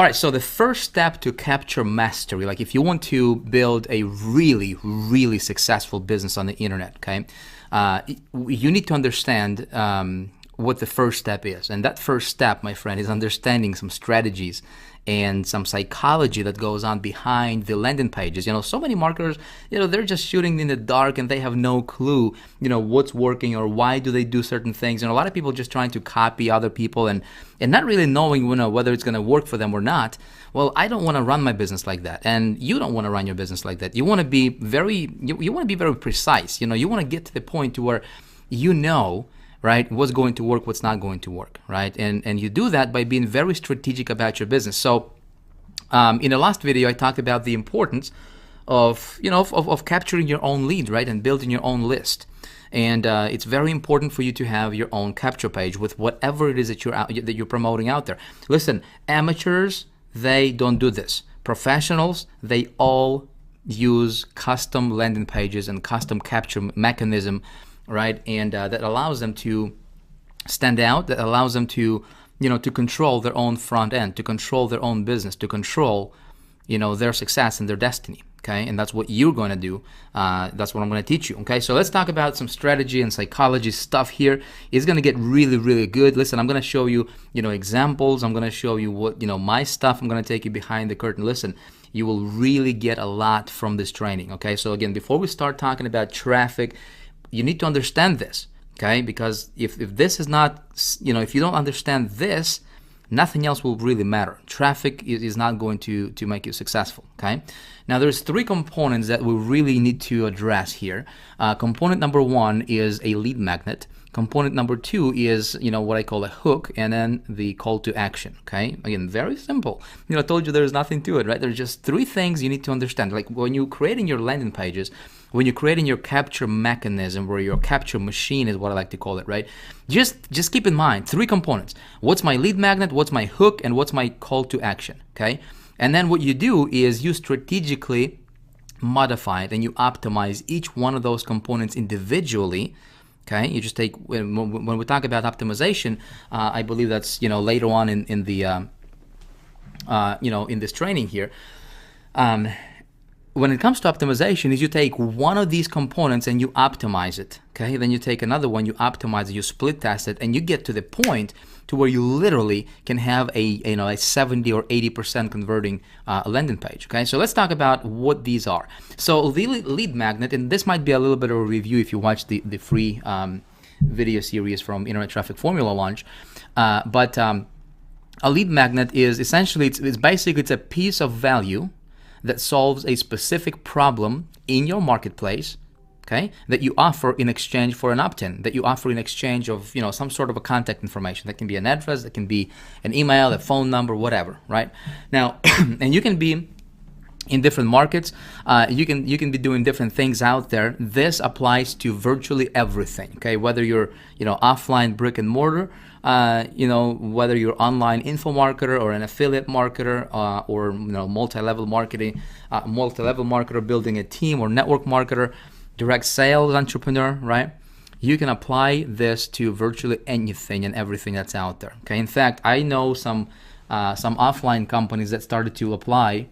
All right, so the first step to capture mastery, like if you want to build a really, really successful business on the internet, okay, you need to understand what the first step is. And that first step, my friend, is understanding some strategies and some psychology that goes on behind the landing pages. So many marketers, they're just shooting in the dark and they have no clue, what's working or why do they do certain things. And a lot of people just trying to copy other people and not really knowing, whether it's going to work for them or not. Well, I don't want to run my business like that, and you don't want to run your business like that. You want to be you want to be very precise. You want to get to the point to where right, what's going to work, what's not going to work, right? And you do that by being very strategic about your business. So in the last video, I talked about the importance of capturing your own lead, right, and building your own list. And it's very important for you to have your own capture page with whatever it is that you're promoting out there. Listen, amateurs, they don't do this. Professionals, they all use custom landing pages and custom capture mechanism, right? And that allows them to stand out, that allows them to, to control their own front end, to control their own business, to control, their success and their destiny, okay? And that's what you're going to do. That's what I'm going to teach you, okay? So let's talk about some strategy and psychology stuff here. It's going to get really, really good. Listen, I'm going to show you, examples. I'm going to show you what, my stuff. I'm going to take you behind the curtain. Listen, you will really get a lot from this training, okay? So again, before we start talking about traffic, you need to understand this, okay? Because if this is not, if you don't understand this, nothing else will really matter. Traffic is not going to make you successful, okay? Now, there's three components that we really need to address here. Component number one is a lead magnet. Component number two is, what I call a hook, and then the call to action, okay? Again, very simple. I told you there's nothing to it, right? There's just three things you need to understand. Like when you're creating your landing pages, when you're creating your capture mechanism, or your capture machine is what I like to call it, right? Just keep in mind three components. What's my lead magnet, what's my hook, and what's my call to action, okay? And then what you do is you strategically modify it and you optimize each one of those components individually. Okay, you just take, when we talk about optimization, I believe that's, later on in the, in this training here. When it comes to optimization, is you take one of these components and you optimize it, okay? Then you take another one, you optimize it, you split test it, and you get to the point to where you literally can have a 70 or 80% converting landing page, okay? So let's talk about what these are. So the lead magnet, and this might be a little bit of a review if you watch the free video series from Internet Traffic Formula Launch, but a lead magnet is essentially, it's basically, it's a piece of value that solves a specific problem in your marketplace, okay, that you offer in exchange for an opt-in, that you offer in exchange of, some sort of a contact information. That can be an address, that can be an email, a phone number, whatever, right? Now, and you can be in different markets, you can be doing different things out there. This applies to virtually everything, okay? Whether you're, offline brick and mortar, whether you're online info marketer or an affiliate marketer, or multi-level marketer building a team, or network marketer, direct sales entrepreneur, right? You can apply this to virtually anything and everything that's out there. Okay. In fact, I know some offline companies that started to apply,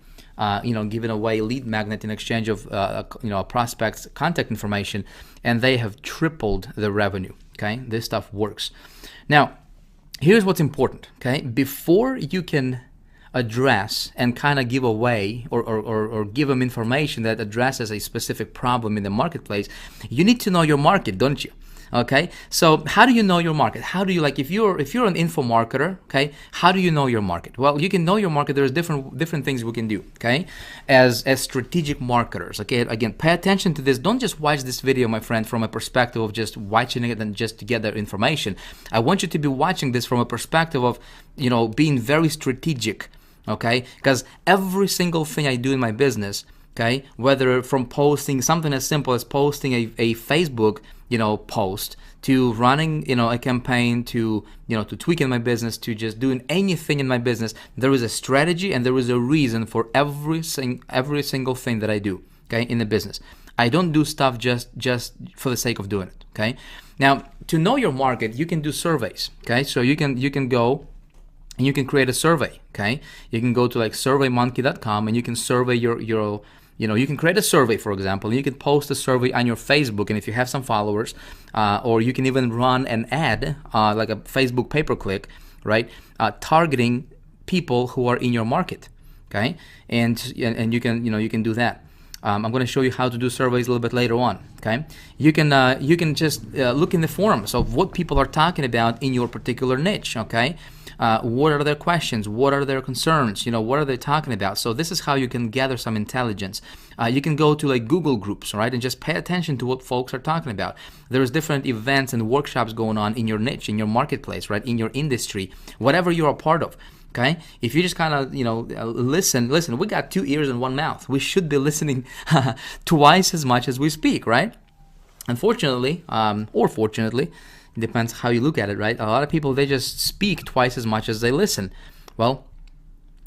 giving away lead magnet in exchange of a prospect's contact information, and they have tripled their revenue. Okay, this stuff works. Now, here's what's important. Okay, before you can address and kind of give away or give them information that addresses a specific problem in the marketplace, you need to know your market, don't you? Okay, so how do you know your market? How do you, like, if you're an info marketer, okay, how do you know your market? Well, you can know your market. There's different things we can do, okay, as strategic marketers. Okay, again, pay attention to this. Don't just watch this video, my friend, from a perspective of just watching it and just to get that information. I want you to be watching this from a perspective of, being very strategic, okay, because every single thing I do in my business, okay, whether from posting something as simple as posting a Facebook, post, to running, a campaign, to tweaking my business, to just doing anything in my business, there is a strategy and there is a reason for every single thing that I do, okay, in the business. I don't do stuff just for the sake of doing it, okay? Now, to know your market, you can do surveys, okay? So you can go and you can create a survey. Okay, you can go to like surveymonkey.com and you can survey your you can create a survey, for example, and you can post a survey on your Facebook, and if you have some followers, or you can even run an ad, like a Facebook pay-per-click, right, targeting people who are in your market. Okay, and you can you can do that. I'm going to show you how to do surveys a little bit later on. Okay, you can just look in the forums of what people are talking about in your particular niche. Okay, what are their questions? What are their concerns? What are they talking about? So this is how you can gather some intelligence. You can go to like Google groups, right, and just pay attention to what folks are talking about. There's different events and workshops going on in your niche, in your marketplace, right, in your industry, whatever you're a part of. Okay, if you just kind of listen. We got 2 ears and 1 mouth. We should be listening twice as much as we speak, right? Unfortunately, or fortunately, it depends how you look at it, right? A lot of people, they just speak twice as much as they listen. Well,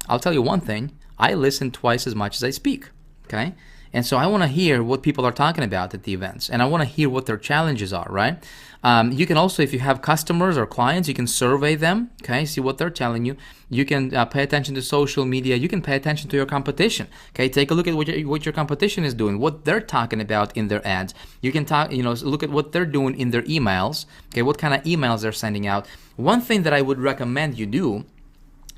I'll tell you one thing: I listen twice as much as I speak. Okay, and so I want to hear what people are talking about at the events, and I want to hear what their challenges are, right? You can also, if you have customers or clients, you can survey them, okay, see what they're telling you. You can pay attention to social media. You can pay attention to your competition, okay? Take a look at what your competition is doing, what they're talking about in their ads. You can look at what they're doing in their emails, okay, what kind of emails they're sending out. One thing that I would recommend you do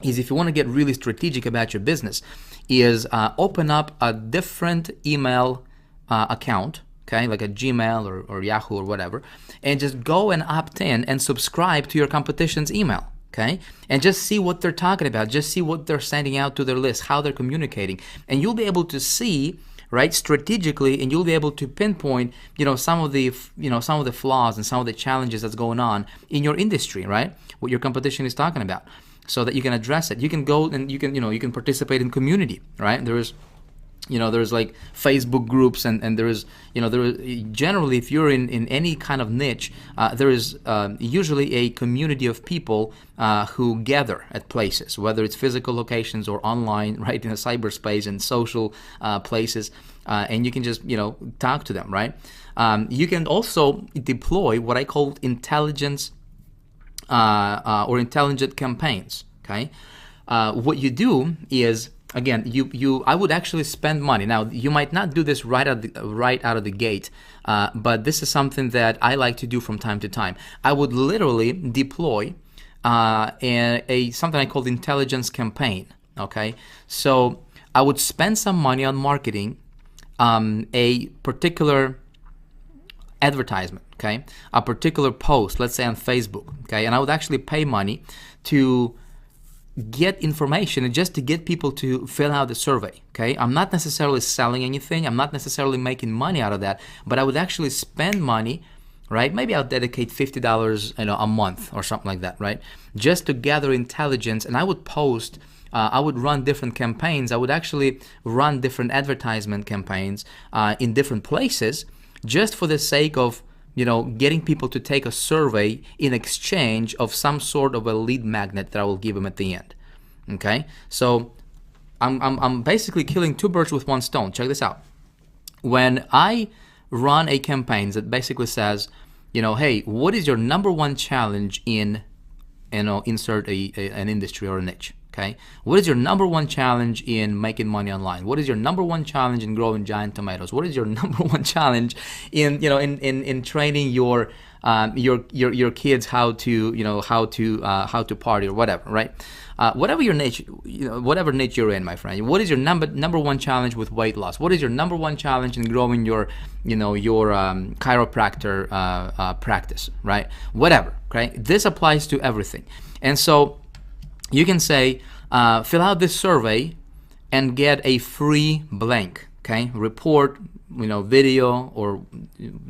is, if you want to get really strategic about your business, is open up a different email account, okay, like a Gmail or Yahoo or whatever, and just go and opt in and subscribe to your competition's email, okay, and just see what they're talking about, just see what they're sending out to their list, how they're communicating, and you'll be able to see, right, strategically, and you'll be able to pinpoint, some of the flaws and some of the challenges that's going on in your industry, right, what your competition is talking about, so that you can address it. You can go and you can participate in community, right? There's like Facebook groups, and there is generally, if you're in any kind of niche, there is usually a community of people who gather at places, whether it's physical locations or online, right, in a cyberspace and social places, and you can just talk to them, right? You can also deploy what I call intelligence or intelligent campaigns. Okay, what you do is, again, I would actually spend money. Now, you might not do this right out of the gate, but this is something that I like to do from time to time. I would literally deploy something I call intelligence campaign. Okay, so I would spend some money on marketing a particular advertisement, okay, a particular post, let's say on Facebook, okay, and I would actually pay money to get information and just to get people to fill out the survey, okay? I'm not necessarily selling anything, I'm not necessarily making money out of that, but I would actually spend money, right? Maybe I'll dedicate $50 a month or something like that, right? Just to gather intelligence, and I would post, I would run different campaigns, I would actually run different advertisement campaigns in different places, just for the sake of getting people to take a survey in exchange of some sort of a lead magnet that I will give them at the end. Okay, so I'm basically killing 2 birds with 1 stone. Check this out. When I run a campaign that basically says, hey, what is your number 1 challenge in, insert an industry or a niche? Okay, what is your number 1 challenge in making money online? What is your number 1 challenge in growing giant tomatoes? What is your number 1 challenge in in training your kids how to party or whatever, right? Whatever your niche, whatever niche you're in, my friend. What is your number 1 challenge with weight loss? What is your number 1 challenge in growing your chiropractor practice, right? Whatever, okay? This applies to everything, and so you can say, fill out this survey and get a free blank, okay, report, video or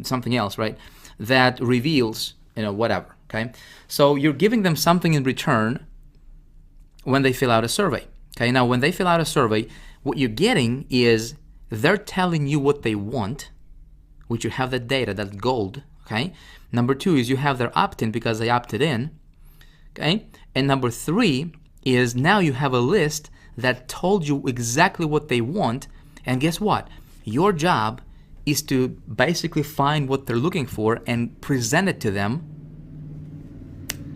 something else, right, that reveals, whatever, okay. So you're giving them something in return when they fill out a survey, okay. Now, when they fill out a survey, what you're getting is they're telling you what they want, which you have that data, that gold, okay. Number 2 is you have their opt-in because they opted in, okay. And number 3 is now you have a list that told you exactly what they want, and guess what? Your job is to basically find what they're looking for and present it to them,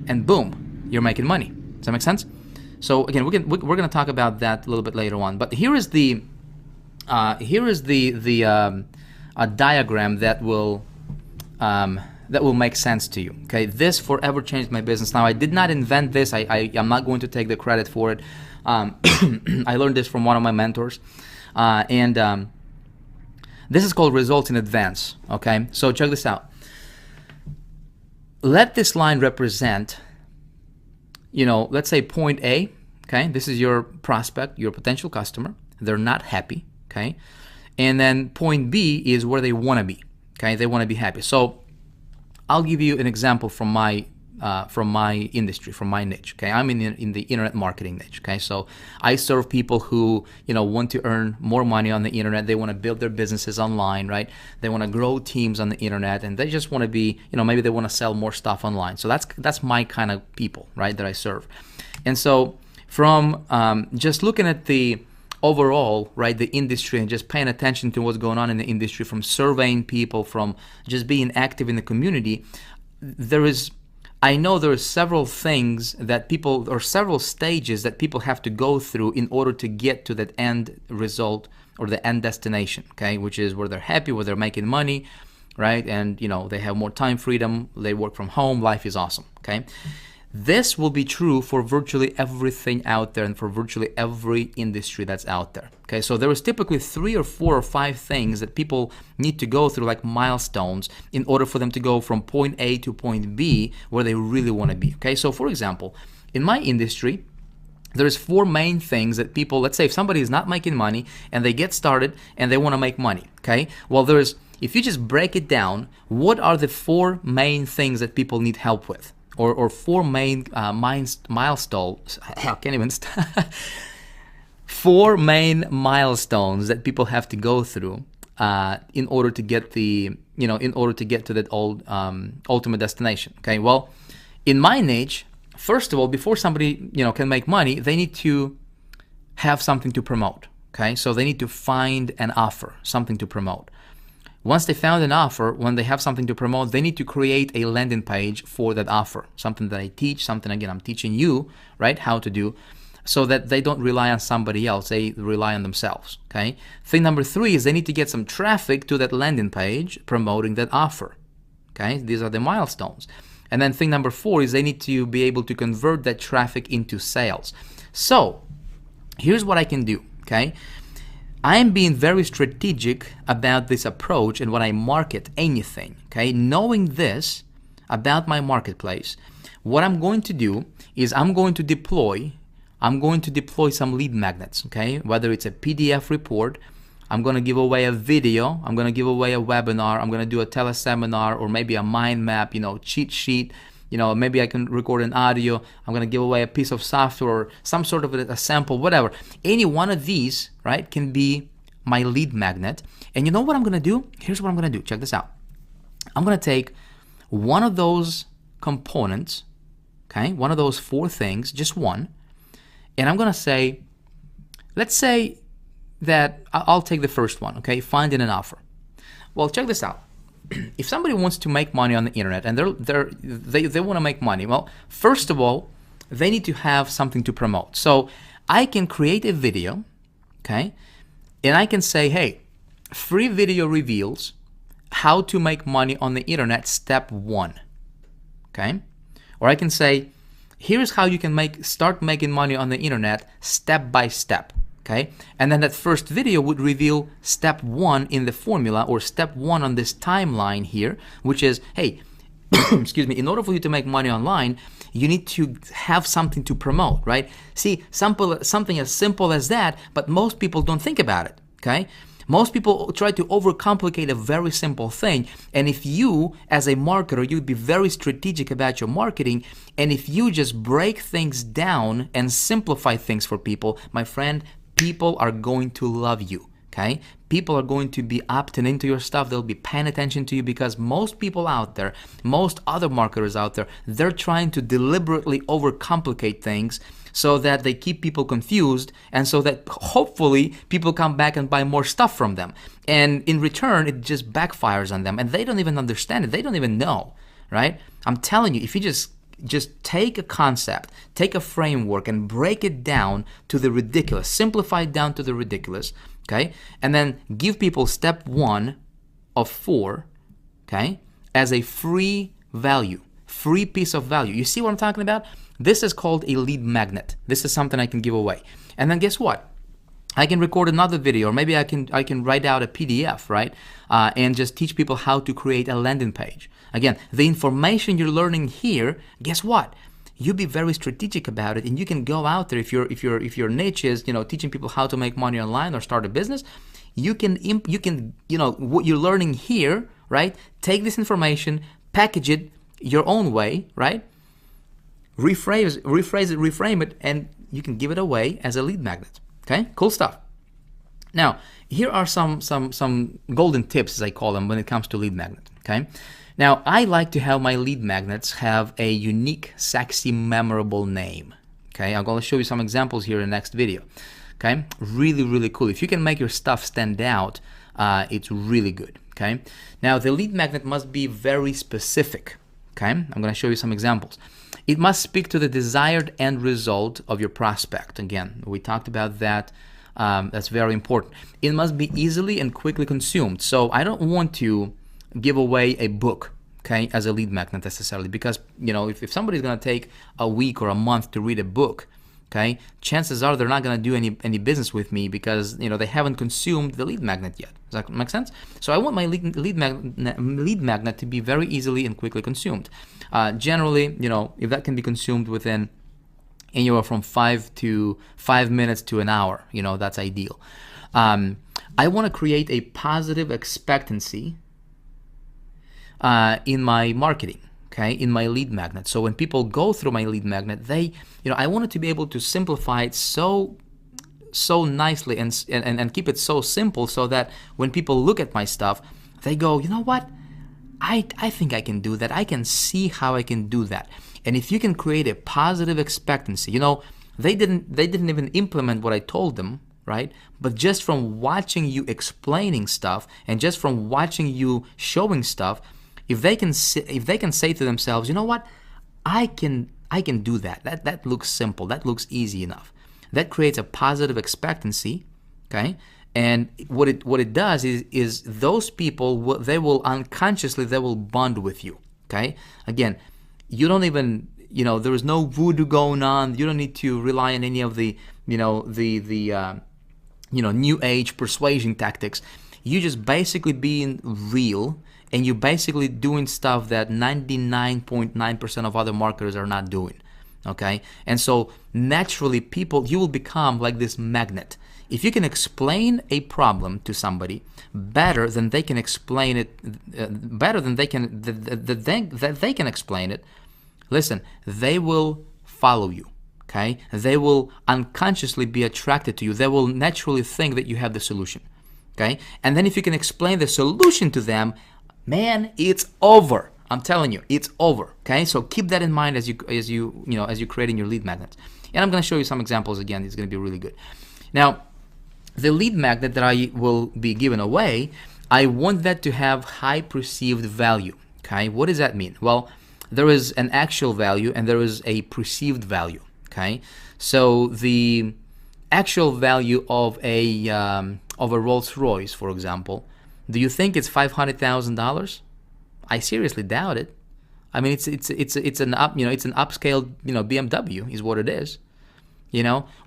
and boom, you're making money. Does that make sense? So again, we're going to talk about that a little bit later on. But here is the a diagram that will make sense to you. Okay, this forever changed my business. Now, I did not invent this. I'm not going to take the credit for it. I learned this from one of my mentors, and this is called results in advance. Okay, so check this out. Let this line represent, let's say point A. Okay, this is your prospect, your potential customer. They're not happy. Okay, and then point B is where they want to be. Okay, they want to be happy. So I'll give you an example from my industry, from my niche. Okay, I'm in the internet marketing niche. Okay, so I serve people who want to earn more money on the internet. They want to build their businesses online, right? They want to grow teams on the internet, and they just want to be, maybe they want to sell more stuff online. So that's my kind of people, right, that I serve. And so from just looking at the overall, right, the industry, and just paying attention to what's going on in the industry, from surveying people, from just being active in the community, I know there are several things that people, or several stages that people have to go through in order to get to that end result or the end destination, okay, which is where they're happy, where they're making money, right, and they have more time freedom, they work from home, life is awesome, okay. This will be true for virtually everything out there and for virtually every industry that's out there. Okay, so there is typically 3 or 4 or 5 things that people need to go through, like milestones, in order for them to go from point A to point B where they really want to be. Okay, so for example, in my industry, there's 4 main things that people, let's say if somebody is not making money and they get started and they want to make money, okay? Well, if you just break it down, what are the 4 main things that people need help with? Or 4 main milestones. I can't even. 4 main milestones that people have to go through in order to get to that ultimate destination. Okay. Well, in my niche, first of all, before somebody can make money, they need to have something to promote. Okay. So they need to find an offer, something to promote. Once they found an offer, when they have something to promote, they need to create a landing page for that offer, something that I teach, something, again, I'm teaching you, right, how to do, so that they don't rely on somebody else, they rely on themselves, okay? Thing number 3 is they need to get some traffic to that landing page promoting that offer, okay? These are the milestones. And then thing number 4 is they need to be able to convert that traffic into sales. So here's what I can do, okay? I am being very strategic about this approach and when I market anything, okay? Knowing this about my marketplace, what I'm going to do is I'm going to deploy some lead magnets, okay? Whether it's a PDF report, I'm going to give away a video, I'm going to give away a webinar, I'm going to do a teleseminar, or maybe a mind map, cheat sheet, maybe I can record an audio, I'm going to give away a piece of software or some sort of a sample, whatever. Any one of these, right, can be my lead magnet. And you know what I'm going to do? Here's what I'm going to do. Check this out. I'm going to take one of those components, okay, one of those 4 things, just one, and I'm going to say, let's say that I'll take the first one, okay, finding an offer. Well, check this out. If somebody wants to make money on the internet and they want to make money, well, first of all, they need to have something to promote. So I can create a video, okay, and I can say, hey, free video reveals how to make money on the internet, step 1, okay? Or I can say, here's how you can start making money on the internet step by step. Okay, and then that first video would reveal step 1 in the formula, or step 1 on this timeline here, which is, hey, excuse me, in order for you to make money online, you need to have something to promote, right? See, something as simple as that, but most people don't think about it, okay? Most people try to overcomplicate a very simple thing, and if you, as a marketer, you'd be very strategic about your marketing, and if you just break things down and simplify things for people, my friend, people are going to love you, okay? People are going to be opting into your stuff. They'll be paying attention to you, because most people out there, most other marketers out there, they're trying to deliberately overcomplicate things so that they keep people confused, and so that hopefully people come back and buy more stuff from them. And in return, it just backfires on them, and they don't even understand it. They don't even know, right? I'm telling you, if you just just take a concept, take a framework, and break it down to the ridiculous, simplify it down to the ridiculous, okay? And then give people step 1 of 4, okay, as a free value, free piece of value. You see what I'm talking about? This is called a lead magnet. This is something I can give away. And then guess what? I can record another video, or maybe I can write out a PDF, right? And just teach people how to create a landing page. Again, the information you're learning here, guess what? You be very strategic about it, and you can go out there if your niche is, teaching people how to make money online or start a business. You can what you're learning here, right? Take this information, package it your own way, right? Rephrase it, reframe it, and you can give it away as a lead magnet. Okay, cool stuff. Now, here are some golden tips, as I call them, when it comes to lead magnet. Okay, now I like to have my lead magnets have a unique, sexy, memorable name. Okay, I'm going to show you some examples here in the next video. Okay, really, really cool. If you can make your stuff stand out, it's really good. Okay, now the lead magnet must be very specific. Okay, I'm going to show you some examples. It must speak to the desired end result of your prospect. Again, we talked about that. That's very important. It must be easily and quickly consumed. So I don't want to give away a book, okay, as a lead magnet necessarily, because if somebody's going to take a week or a month to read a book, okay, chances are they're not going to do any business with me because they haven't consumed the lead magnet yet. Does that make sense? So I want my lead magnet to be very easily and quickly consumed. Generally, if that can be consumed within anywhere from 5 minutes to an hour, that's ideal. I want to create a positive expectancy in my marketing. Okay, in my lead magnet. So when people go through my lead magnet, I want it to be able to simplify it so nicely and keep it so simple so that when people look at my stuff, they go, you know what? I think I can do that. I can see how I can do that. And if you can create a positive expectancy, they didn't even implement what I told them, right? But just from watching you explaining stuff and just from watching you showing stuff, if they can say to themselves, you know what, I can do that. That looks simple. That looks easy enough. That creates a positive expectancy, okay? And what it does is those people they will unconsciously bond with you, okay? Again, you don't even there is no voodoo going on. You don't need to rely on any of the new age persuasion tactics. You just basically being real. And you're basically doing stuff that 99.9% of other marketers are not doing, okay? And so naturally, you will become like this magnet. If you can explain a problem to somebody better than they can explain it, better than they can explain it, listen, they will follow you, okay? They will unconsciously be attracted to you. They will naturally think that you have the solution, okay? And then if you can explain the solution to them, man, it's over. I'm telling you, it's over. Okay, so keep that in mind as you're creating your lead magnets. And I'm going to show you some examples again. It's going to be really good. Now, the lead magnet that I will be giving away, I want that to have high perceived value. Okay, what does that mean? Well, there is an actual value and there is a perceived value. Okay, so the actual value of a Rolls-Royce, for example. Do you think it's $500,000? I seriously doubt it. I mean, it's an upscale BMW is what it is.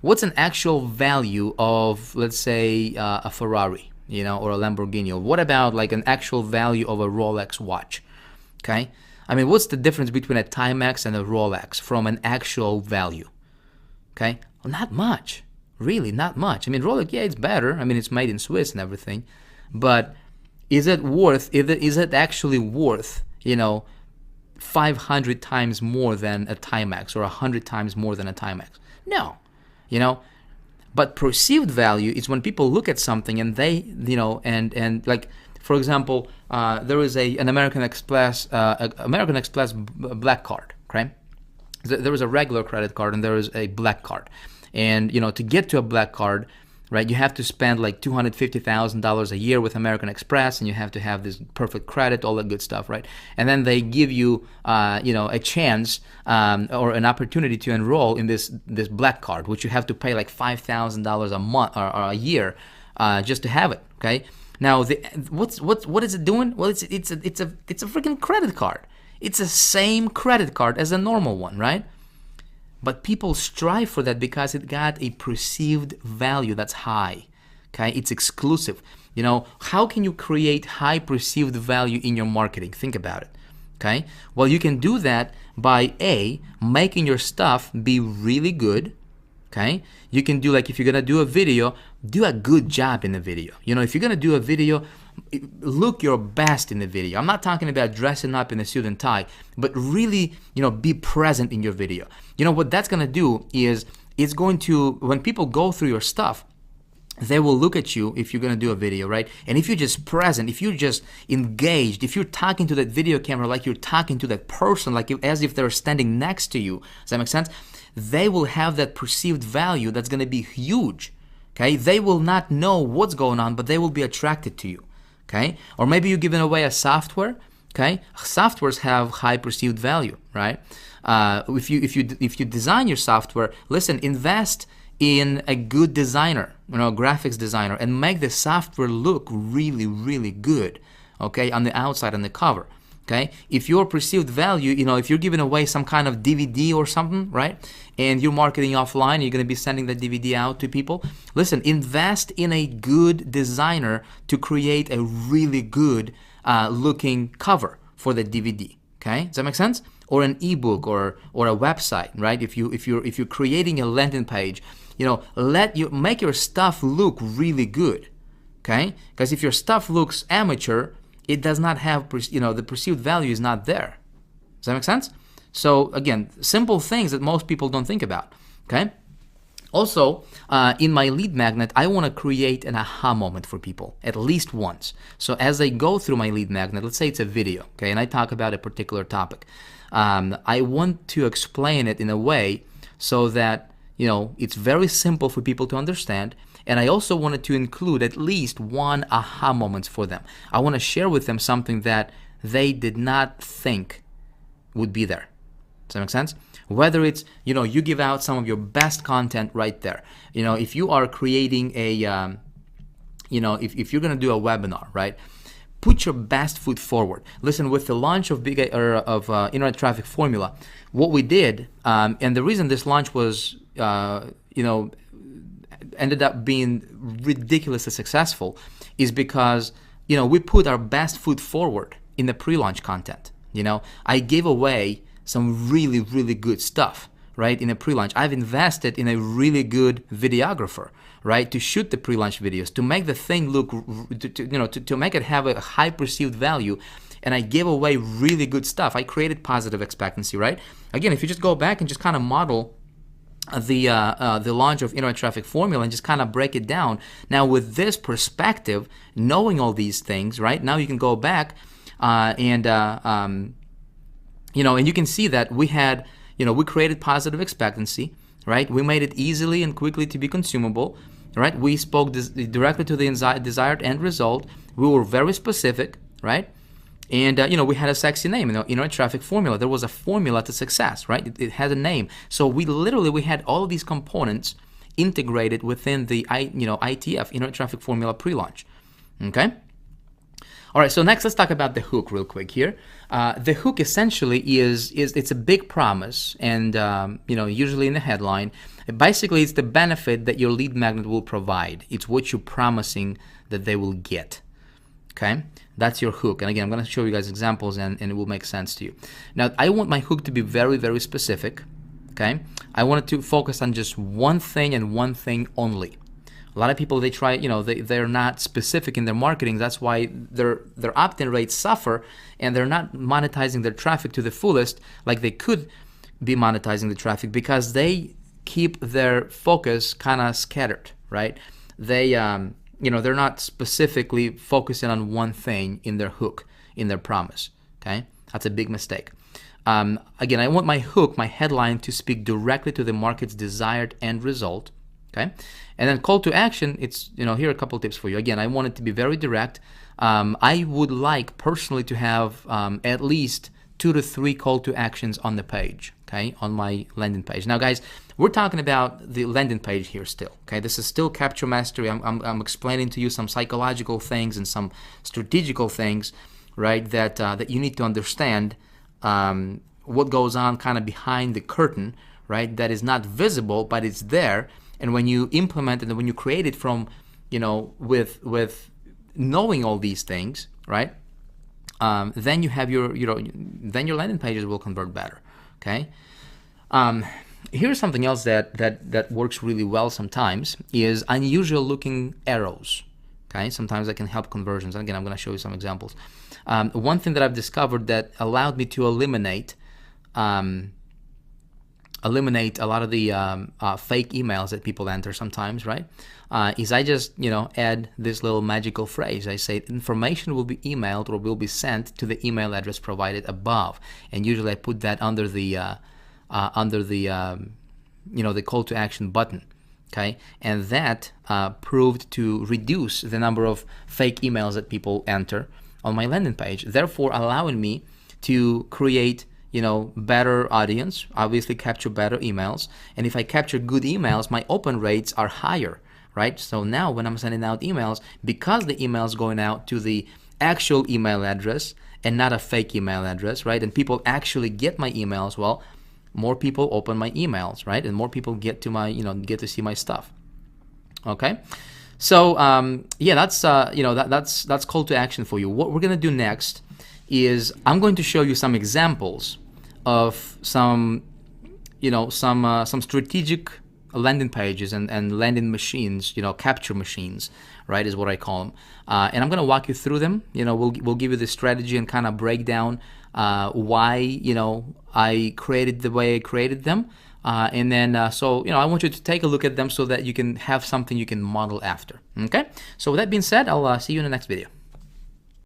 What's an actual value of, let's say, a Ferrari, or a Lamborghini? Or what about like an actual value of a Rolex watch? Okay, I mean, what's the difference between a Timex and a Rolex from an actual value? Okay, well, not much, really, not much. I mean, Rolex, yeah, it's better. I mean, it's made in Swiss and everything, but is it actually worth 500 times more than a Timex or 100 times more than a Timex? No, but perceived value is when people look at something and they and like, for example, there is an American Express black card, okay? There is a regular credit card and there is a black card, and to get to a black card, right? You have to spend like $250,000 a year with American Express, and you have to have this perfect credit, all that good stuff, right? And then they give you, a chance or an opportunity to enroll in this black card, which you have to pay like $5,000 a month or a year just to have it. Okay. Now, what is it doing? Well, it's a freaking credit card. It's the same credit card as a normal one, right? But people strive for that because it got a perceived value that's high. Okay, it's exclusive. How can you create high perceived value in your marketing? Think about it. Okay, well, you can do that by making your stuff be really good. Okay, you can do, like, if you're gonna do a video, do a good job in the video. If you're gonna do a video, look your best in the video. I'm not talking about dressing up in a suit and tie, but really, be present in your video. What that's gonna do is it's going to, when people go through your stuff, they will look at you if you're gonna do a video, right? And if you're just present, if you're just engaged, if you're talking to that video camera like you're talking to that person, as if they're standing next to you, does that make sense? They will have that perceived value that's gonna be huge. Okay, they will not know what's going on, but they will be attracted to you. Okay, or maybe you're giving away a software. Okay, softwares have high perceived value, right? If you design your software, listen, invest in a good designer, a graphics designer, and make the software look really, really good. Okay, on the outside, on the cover. Okay, if your perceived value, if you're giving away some kind of DVD or something, right, and you're marketing offline, you're going to be sending that DVD out to people. Listen, invest in a good designer to create a really good looking cover for the DVD. Okay, does that make sense? Or an ebook or a website, right? If you're creating a landing page, make your stuff look really good. Okay, because if your stuff looks amateur, it does not have, the perceived value is not there. Does that make sense? So again, simple things that most people don't think about. Okay. Also, in my lead magnet, I want to create an aha moment for people at least once. So as they go through my lead magnet, let's say it's a video, okay, and I talk about a particular topic, I want to explain it in a way so that it's very simple for people to understand. And I also wanted to include at least one aha moment for them. I want to share with them something that they did not think would be there. Does that make sense? Whether it's, you give out some of your best content right there. If you are creating a, if you're going to do a webinar, right? Put your best foot forward. Listen, with the launch of Internet Traffic Formula, what we did, and the reason this launch was, ended up being ridiculously successful is because, we put our best foot forward in the pre-launch content. I gave away some really, really good stuff, right, in a pre-launch. I've invested in a really good videographer, right, to shoot the pre-launch videos, to make the thing look, to make it have a high perceived value. And I gave away really good stuff. I created positive expectancy, right? Again, if you just go back and just kind of model the launch of Internet Traffic Formula and just kind of break it down. Now, with this perspective, knowing all these things, right, now you can go back and you can see that we had, we created positive expectancy, right? We made it easily and quickly to be consumable, right? We spoke directly to the desired end result. We were very specific, right? And, we had a sexy name, Internet Traffic Formula. There was a formula to success, right? It had a name. So we had all of these components integrated within the, ITF, Internet Traffic Formula pre-launch, okay? All right, so next let's talk about the hook real quick here. The hook essentially is it's a big promise, and, usually in the headline, basically it's the benefit that your lead magnet will provide. It's what you're promising that they will get, okay? That's your hook. And again, I'm going to show you guys examples and it will make sense to you. Now, I want my hook to be very, very specific. Okay. I want it to focus on just one thing and one thing only. A lot of people, they try, they're not specific in their marketing. That's why their opt-in rates suffer and they're not monetizing their traffic to the fullest like they could be monetizing the traffic because they keep their focus kind of scattered, right? They, they're not specifically focusing on one thing in their hook, in their promise, okay? That's a big mistake. Again, I want my hook, my headline, to speak directly to the market's desired end result, Okay, and then call to action. It's, here are a couple tips for you. Again, I want it to be very direct. I would like personally to have at least 2 to 3 call to actions on the page, okay, on my landing page. Now, guys, we're talking about the landing page here still, okay? This is still Capture Mastery. I'm explaining to you some psychological things and some strategical things, right, that you need to understand what goes on kind of behind the curtain, right, that is not visible, but it's there. And when you implement it and when you create it from, with knowing all these things, right, then you have then your landing pages will convert better. Okay. Here's something else that works really well sometimes is unusual looking arrows. Okay. Sometimes that can help conversions. And again, I'm going to show you some examples. One thing that I've discovered that allowed me to eliminate a lot of the fake emails that people enter sometimes, right? Is I just, add this little magical phrase. I say information will be emailed or will be sent to the email address provided above, and usually I put that under the the call to action button. Okay, and that proved to reduce the number of fake emails that people enter on my landing page, therefore allowing me to create better audience, obviously capture better emails. And if I capture good emails, my open rates are higher, right? So now when I'm sending out emails, because the email is going out to the actual email address and not a fake email address, right? And people actually get my emails, well, more people open my emails, right? And more people get to my, get to see my stuff. Okay. So yeah, that's that's call to action for you. What we're gonna do next is I'm going to show you some examples of some strategic landing pages and landing machines, capture machines, right, is what I call them. And I'm going to walk you through them. We'll give you the strategy and kind of break down why, I created the way I created them. And then, so, I want you to take a look at them so that you can have something you can model after. Okay? So with that being said, I'll see you in the next video.